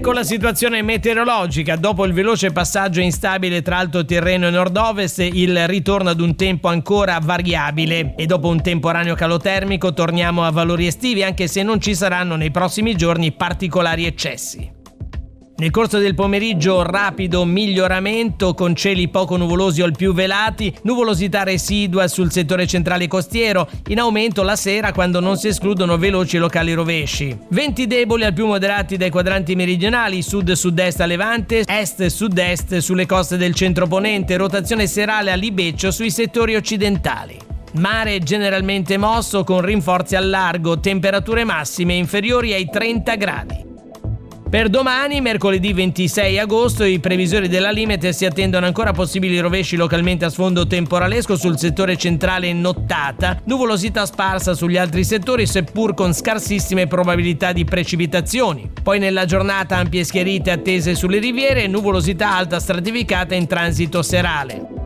con la situazione meteorologica, dopo il veloce passaggio instabile tra alto Tirreno e nord-ovest, il ritorno ad un tempo ancora variabile e dopo un temporaneo calotermico torniamo a valori estivi, anche se non ci saranno nei prossimi giorni particolari eccessi. Nel corso del pomeriggio rapido miglioramento con cieli poco nuvolosi o al più velati, nuvolosità residua sul settore centrale costiero, in aumento la sera quando non si escludono veloci e locali rovesci. Venti deboli al più moderati dai quadranti meridionali, sud-sud-est a levante, est-sud-est sulle coste del centro-ponente, rotazione serale a libeccio sui settori occidentali. Mare generalmente mosso con rinforzi al largo, temperature massime inferiori ai 30 gradi. Per domani, mercoledì 26 agosto, i previsori della Limet si attendono ancora possibili rovesci localmente a sfondo temporalesco sul settore centrale in nottata, nuvolosità sparsa sugli altri settori seppur con scarsissime probabilità di precipitazioni. Poi nella giornata ampie schiarite attese sulle riviere e nuvolosità alta stratificata in transito serale.